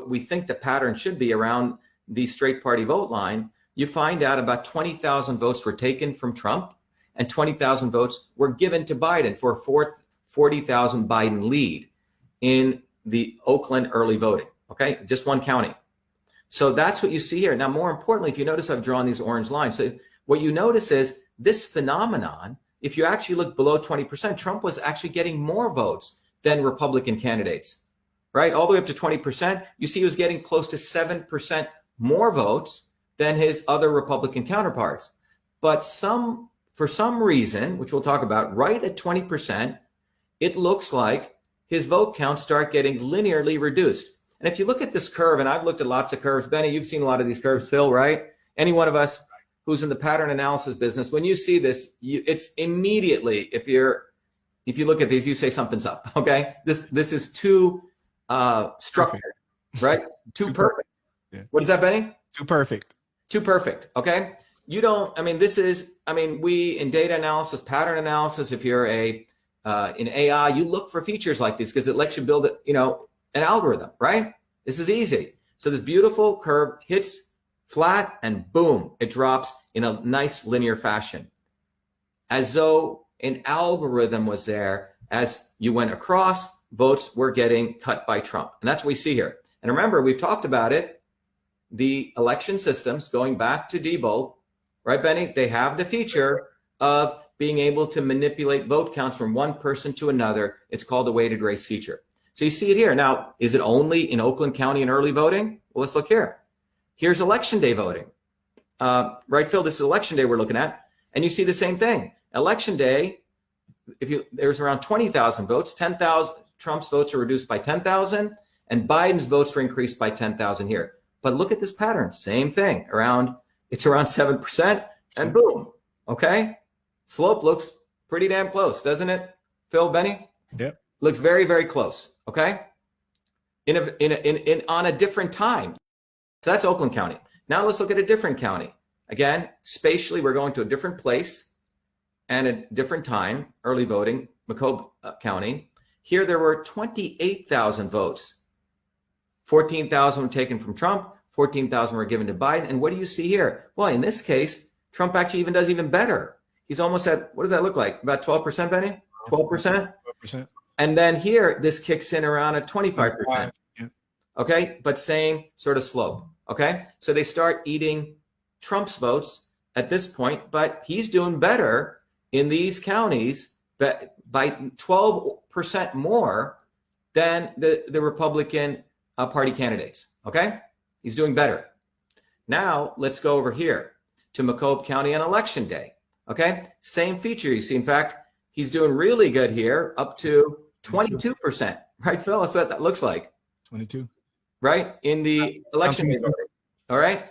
what we think the pattern should be around the straight party vote line, you find out about 20,000 votes were taken from Trump and 20,000 votes were given to Biden for a 40,000 Biden lead in the Oakland early voting. Okay, just one county. So that's what you see here. Now, more importantly, if you notice, I've drawn these orange lines. So what you notice is this phenomenon, if you actually look below 20%, Trump was actually getting more votes than Republican candidates, right? All the way up to 20%. You see he was getting close to 7% more votes than his other Republican counterparts. But for some reason, which we'll talk about, right at 20%, it looks like his vote counts start getting linearly reduced. And if you look at this curve, and I've looked at lots of curves, Benny, you've seen a lot of these curves, Phil, right? Any one of us who's in the pattern analysis business, when you see this, it's immediately, if you look at these, you say something's up, okay? This is too structured, right? Too perfect. Yeah. What is that, Benny? Too perfect. Too perfect, okay? You don't, we in data analysis, pattern analysis, if you're in AI, you look for features like these because it lets you build an algorithm, right? This is easy. So this beautiful curve hits flat and boom, it drops in a nice linear fashion, as though an algorithm was there. As you went across, votes were getting cut by Trump. And that's what we see here. And remember, we've talked about it, the election systems going back to Diebold, right, Benny? They have the feature of being able to manipulate vote counts from one person to another. It's called a weighted race feature. So you see it here. Now, is it only in Oakland County in early voting? Well, let's look here. Here's election day voting. Right, Phil, this is election day we're looking at. And you see the same thing. Election day, there's around 20,000 votes, 10,000, Trump's votes are reduced by 10,000 and Biden's votes are increased by 10,000 here. But look at this pattern, same thing, it's around 7% and boom, okay? Slope looks pretty damn close, doesn't it, Phil, Benny? Yep. Looks very, very close, okay? On a different time. So that's Oakland County. Now let's look at a different county. Again, spatially, we're going to a different place and a different time, early voting, Macomb County. Here there were 28,000 votes. 14,000 were taken from Trump, 14,000 were given to Biden. And what do you see here? Well, in this case, Trump actually does even better. He's almost at, what does that look like? About 12%, Benny? 12%? 12%. And then here, this kicks in around at 25%. Yeah. Okay, but same sort of slope. Okay, so they start eating Trump's votes at this point, but he's doing better in these counties by 12% more than the Republican Party candidates. Okay, he's doing better. Now let's go over here to Macomb County on election day. Okay, same feature. You see, in fact, he's doing really good here, up to 22%. Right, Phil? That's what that looks like. 22. Right, in the election day voting. All right.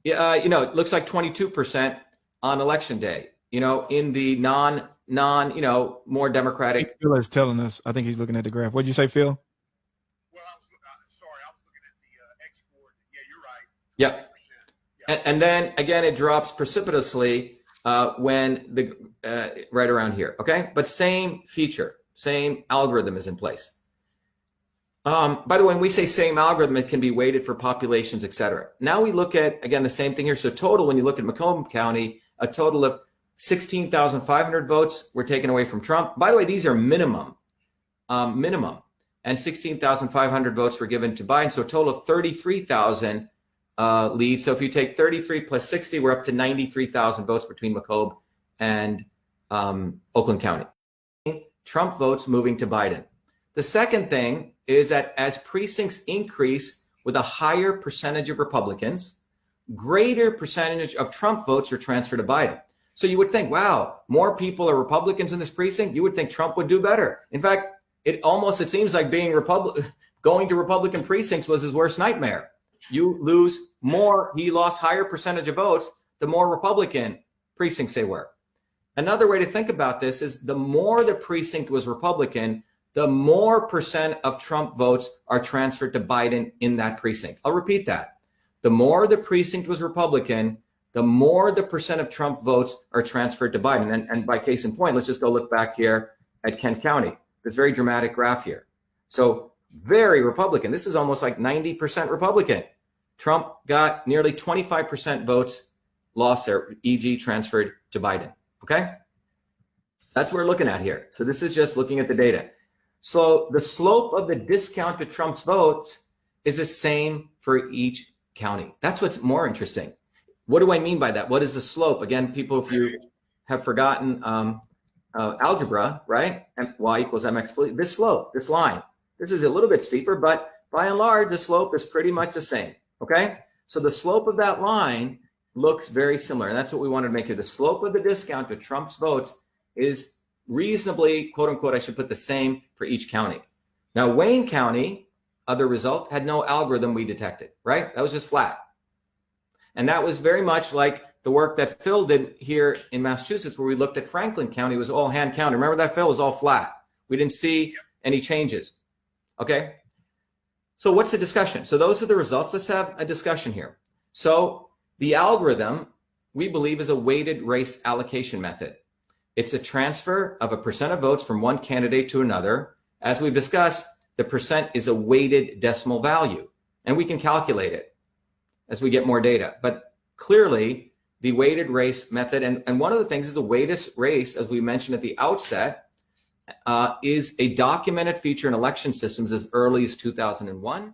Yeah, it looks like 22% on election day. In the non, more democratic. Phil is telling us. I think he's looking at the graph. What did you say, Phil? Well, I was looking at the export. Yeah, you're right. Yep. Yeah. And then again, it drops precipitously when right around here. Okay, but same feature, same algorithm is in place. By the way, when we say same algorithm, it can be weighted for populations, et cetera. Now we look at, again, the same thing here. So total, when you look at Macomb County, a total of 16,500 votes were taken away from Trump. By the way, these are minimum, and 16,500 votes were given to Biden. So a total of 33,000 leads. So if you take 33 plus 60, we're up to 93,000 votes between Macomb and Oakland County. Trump votes moving to Biden. The second thing is that as precincts increase with a higher percentage of Republicans, greater percentage of Trump votes are transferred to Biden. So you would think, wow, more people are Republicans in this precinct. You would think Trump would do better. In fact, it seems like going to Republican precincts was his worst nightmare. You lose more. He lost higher percentage of votes, the more Republican precincts they were. Another way to think about this is the more the precinct was Republican, the more percent of Trump votes are transferred to Biden in that precinct. I'll repeat that. The more the precinct was Republican, the more the percent of Trump votes are transferred to Biden. And by case in point, let's just go look back here at Kent County. This very dramatic graph here. So very Republican. This is almost like 90% Republican. Trump got nearly 25% votes lost there, e.g. transferred to Biden. Okay? That's what we're looking at here. So this is just looking at the data. So the slope of the discount to Trump's votes is the same for each county. That's what's more interesting. What do I mean by that? What is the slope? Again, people, if you have forgotten algebra, right? Y equals mx, this slope, this line, this is a little bit steeper, but by and large, the slope is pretty much the same, okay? So the slope of that line looks very similar, and that's what we wanted to make here. The slope of the discount to Trump's votes is reasonably, quote unquote, I should put the same for each county. Now, Wayne County, other result, had no algorithm we detected, right? That was just flat. And that was very much like the work that Phil did here in Massachusetts, where we looked at Franklin County. It was all hand counted. Remember that, Phil? It was all flat. We didn't see any changes. Okay. So what's the discussion? So those are the results. Let's have a discussion here. So the algorithm, we believe, is a weighted race allocation method. It's a transfer of a percent of votes from one candidate to another. As we've discussed, the percent is a weighted decimal value, and we can calculate it as we get more data. But clearly, the weighted race method, and one of the things is a weighted race, as we mentioned at the outset, is a documented feature in election systems as early as 2001.